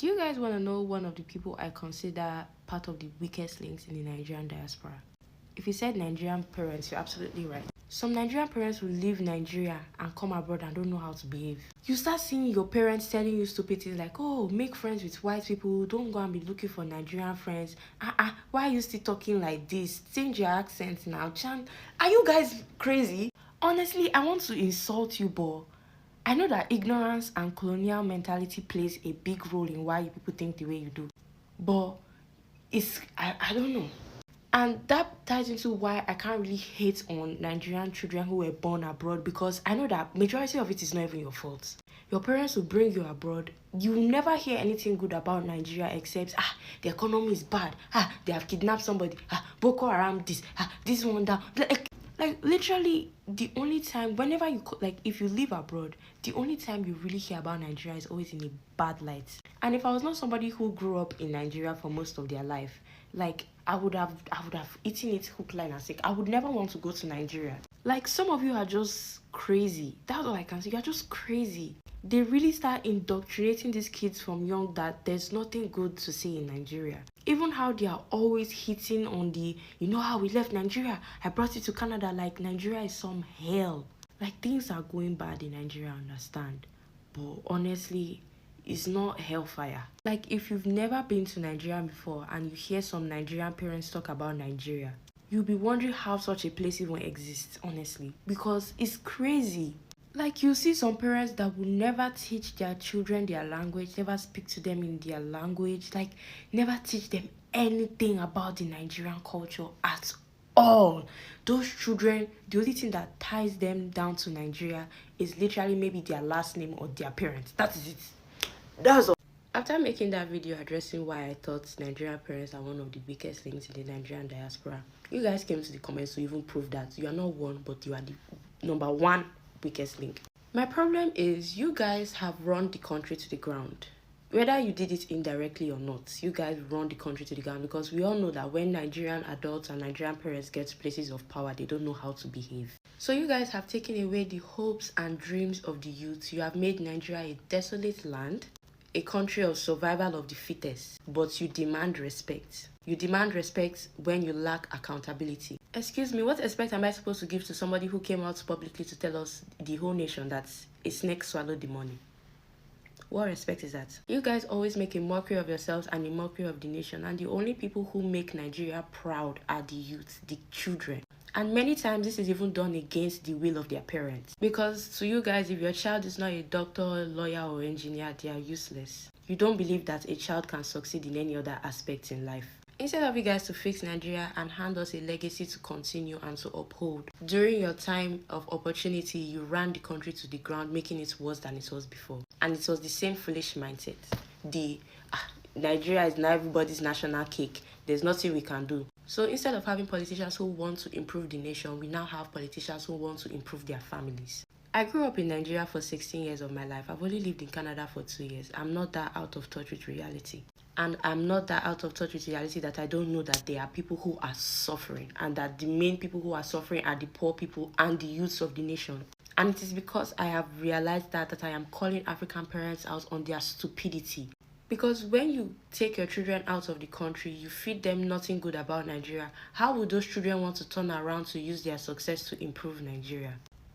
Do you guys want to know one of the people I consider part of the weakest links in the Nigerian diaspora? If you said Nigerian parents, you're absolutely right. Some Nigerian parents will leave Nigeria and come abroad and don't know how to behave. You start seeing your parents telling you stupid things like, oh, make friends with white people, don't go and be looking for Nigerian friends. Why are you still talking like this? Change your accent now. Are you guys crazy? Honestly, I want to insult you, but I know that ignorance and colonial mentality plays a big role in why you people think the way you do. But I don't know. And that ties into why I can't really hate on Nigerian children who were born abroad, because I know that majority of it is not even your fault. Your parents will bring you abroad. You will never hear anything good about Nigeria except, the economy is bad. They have kidnapped somebody. Boko Haram this one down. Like literally the only time, whenever you, if you live abroad, the only time you really hear about Nigeria is always in a bad light. And if I was not somebody who grew up in Nigeria for most of their life, like I would have eaten it hook, line, and sinker. I would never want to go to Nigeria. Like, some of you are just crazy. That's all I can say. You're just crazy. They really start indoctrinating these kids from young that there's nothing good to see in Nigeria. Even how they are always hitting on the, you know how we left Nigeria, I brought it to Canada, like Nigeria is some hell. Like, things are going bad in Nigeria, I understand. But honestly, it's not hellfire. Like, if you've never been to Nigeria before and you hear some Nigerian parents talk about Nigeria, you'll be wondering how such a place even exists, honestly, because it's crazy. Like, you see some parents that will never teach their children their language, never speak to them in their language, like never teach them anything about the Nigerian culture at all. Those children, the only thing that ties them down to Nigeria is literally maybe their last name or their parents. That is it. That's all. After making that video addressing why I thought Nigerian parents are one of the weakest links in the Nigerian diaspora, you guys came to the comments to even prove that you are not one, but you are the number one weakest link. My problem is you guys have run the country to the ground. Whether you did it indirectly or not, you guys run the country to the ground, because we all know that when Nigerian adults and Nigerian parents get to places of power, they don't know how to behave. So you guys have taken away the hopes and dreams of the youth. You have made Nigeria a desolate land, a country of survival of the fittest, but you demand respect. You demand respect when you lack accountability. Excuse me, what respect am I supposed to give to somebody who came out publicly to tell us, the whole nation, that a snake swallowed the money? What respect is that? You guys always make a mockery of yourselves and a mockery of the nation, and the only people who make Nigeria proud are the youth, the children. And many times this is even done against the will of their parents. Because to you guys, if your child is not a doctor, lawyer, or engineer, they are useless. You don't believe that a child can succeed in any other aspect in life. Instead of you guys to fix Nigeria and hand us a legacy to continue and to uphold, during your time of opportunity, you ran the country to the ground, making it worse than it was before. And it was the same foolish mindset. Nigeria is now everybody's national cake. There's nothing we can do. So instead of having politicians who want to improve the nation, we now have politicians who want to improve their families. I grew up in Nigeria for 16 years of my life. I've only lived in Canada for 2 years. I'm not that out of touch with reality. And I'm not that out of touch with reality that I don't know that there are people who are suffering, and that the main people who are suffering are the poor people and the youths of the nation. And it is because I have realized that I am calling African parents out on their stupidity. Because when you take your children out of the country, you feed them nothing good about Nigeria. How would those children want to turn around to use their success to improve Nigeria?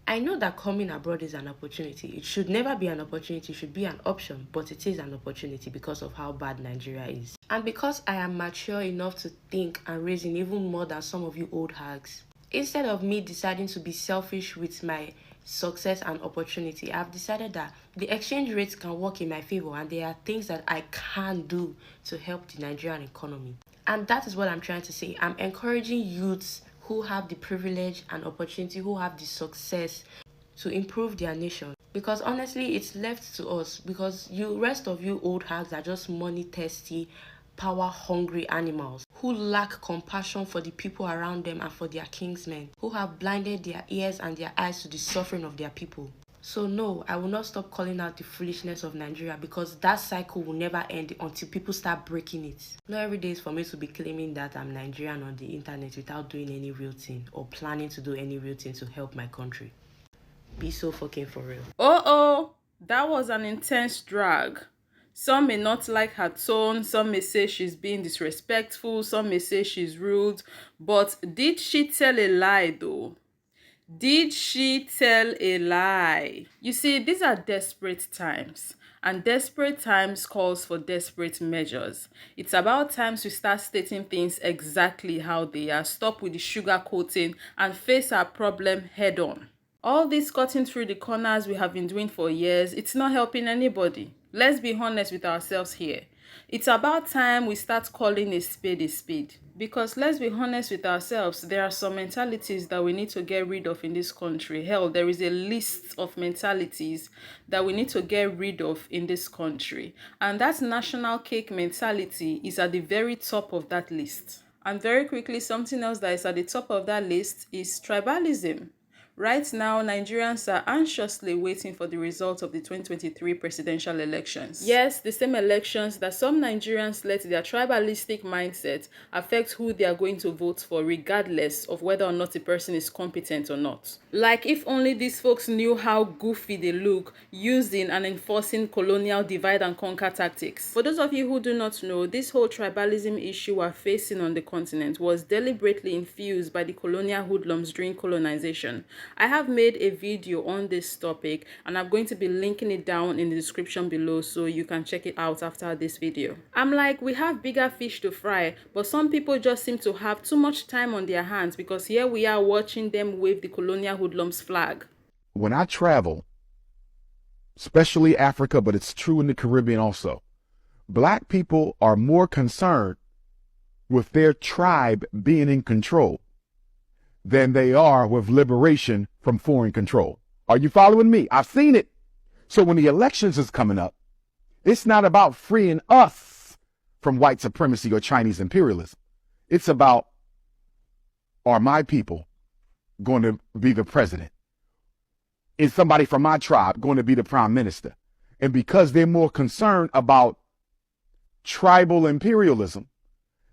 I know that coming abroad is an opportunity. It should never be an opportunity, it should be an option, but it is an opportunity because of how bad Nigeria is. And because I am mature enough to think and reason even more than some of you old hags, instead of me deciding to be selfish with my success and opportunity, I've decided that the exchange rates can work in my favor, and there are things that I can do to help the Nigerian economy. And that is what I'm trying to say. I'm encouraging youths who have the privilege and opportunity, who have the success to improve their nation. Because honestly, it's left to us, because you rest of you old hags are just money thirsty, power hungry animals who lack compassion for the people around them and for their kingsmen, who have blinded their ears and their eyes to the suffering of their people. So no, I will not stop calling out the foolishness of Nigeria, because that cycle will never end until people start breaking it. Not every day is for me to be claiming that I'm Nigerian on the internet without doing any real thing or planning to do any real thing to help my country. Be so fucking for real. That was an intense drag. Some may not like her tone, some may say she's being disrespectful, some may say she's rude, but did she tell a lie though? Did she tell a lie? You see, these are desperate times, and desperate times calls for desperate measures. It's about time we start stating things exactly how they are, stop with the sugar coating, and face our problem head on. All this cutting through the corners we have been doing for years, it's not helping anybody. Let's be honest with ourselves here. It's about time we start calling a spade a spade. Because let's be honest with ourselves, there are some mentalities that we need to get rid of in this country. Hell, there is a list of mentalities that we need to get rid of in this country. And that national cake mentality is at the very top of that list. And very quickly, something else that is at the top of that list is tribalism. Right now, Nigerians are anxiously waiting for the results of the 2023 presidential elections. Yes, the same elections that some Nigerians let their tribalistic mindset affect who they are going to vote for, regardless of whether or not the person is competent or not. Like if only these folks knew how goofy they look using and enforcing colonial divide and conquer tactics. For those of you who do not know, this whole tribalism issue we're facing on the continent was deliberately infused by the colonial hoodlums during colonization. I have made a video on this topic and I'm going to be linking it down in the description below so you can check it out after this video. I'm like, we have bigger fish to fry, but some people just seem to have too much time on their hands because here we are watching them wave the colonial hoodlums flag. When I travel, especially Africa, but it's true in the Caribbean also, Black people are more concerned with their tribe being in control than they are with liberation from foreign control. Are you following me? I've seen it. So when the elections is coming up, it's not about freeing us from white supremacy or Chinese imperialism. It's about, are my people going to be the president? Is somebody from my tribe going to be the prime minister? And because they're more concerned about tribal imperialism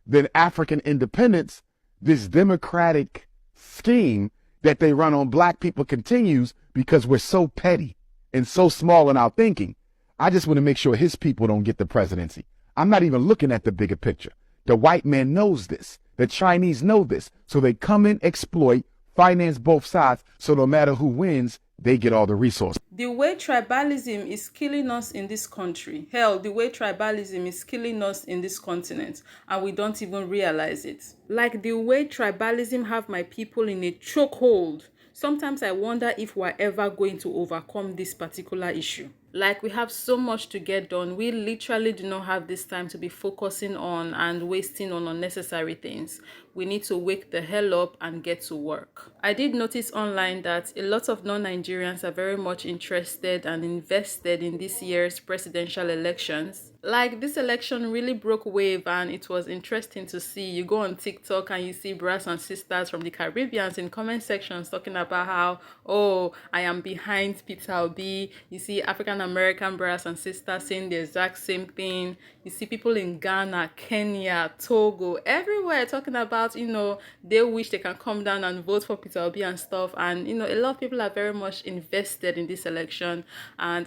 than African independence, this democratic scheme that they run on Black people continues because we're so petty and so small in our thinking. I just want to make sure his people don't get the presidency. I'm not even looking at the bigger picture. The white man knows this. The Chinese know this. So they come in, exploit, finance both sides. So no matter who wins, they get all the resources. The way tribalism is killing us in this country, hell, the way tribalism is killing us in this continent, and we don't even realize it. Like the way tribalism have my people in a chokehold. Sometimes I wonder if we're ever going to overcome this particular issue. Like we have so much to get done. We literally do not have this time to be focusing on and wasting on unnecessary things. We need to wake the hell up and get to work. I did notice online that a lot of non-Nigerians are very much interested and invested in this year's presidential elections. Like this election really broke wave and it was interesting to see. You go on TikTok and you see brothers and sisters from the Caribbean in comment sections talking about how, oh, I am behind Peter Obi. You see African American brothers and sisters saying the exact same thing. You see people in Ghana, Kenya, Togo, everywhere talking about, you know, they wish they can come down and vote for Peter Obi and stuff. And, you know, a lot of people are very much invested in this election. And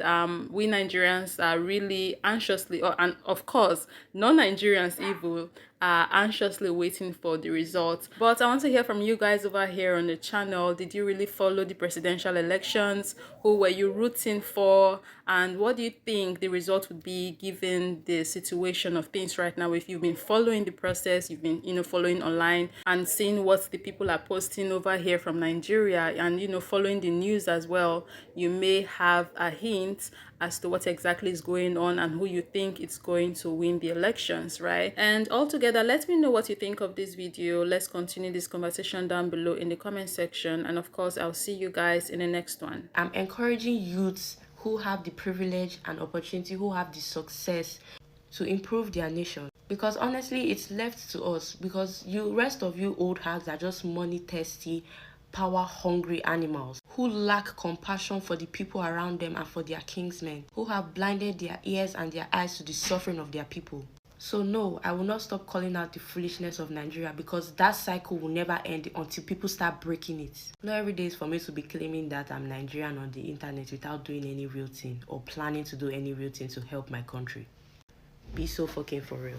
we Nigerians are really anxiously, and of course, non-Nigerians even are anxiously waiting for the results. But I want to hear from you guys over here on the channel. Did you really follow the presidential elections? Who were you rooting for? And what do you think the result would be given the situation of things right now? If you've been following the process, you've been, you know, following online and seeing what the people are posting over here from Nigeria and, you know, following the news as well, you may have a hint as to what exactly is going on and who you think is going to win the elections, right? And altogether, let me know what you think of this video. Let's continue this conversation down below in the comment section. And of course, I'll see you guys in the next one. I'm encouraging youths who have the privilege and opportunity, who have the success to improve their nation. Because honestly, it's left to us. Because you rest of you old hags are just money thirsty, power hungry animals who lack compassion for the people around them and for their kingsmen, who have blinded their ears and their eyes to the suffering of their people. So no, I will not stop calling out the foolishness of Nigeria because that cycle will never end until people start breaking it. Not every day is for me to be claiming that I'm Nigerian on the internet without doing any real thing or planning to do any real thing to help my country. Be so fucking for real.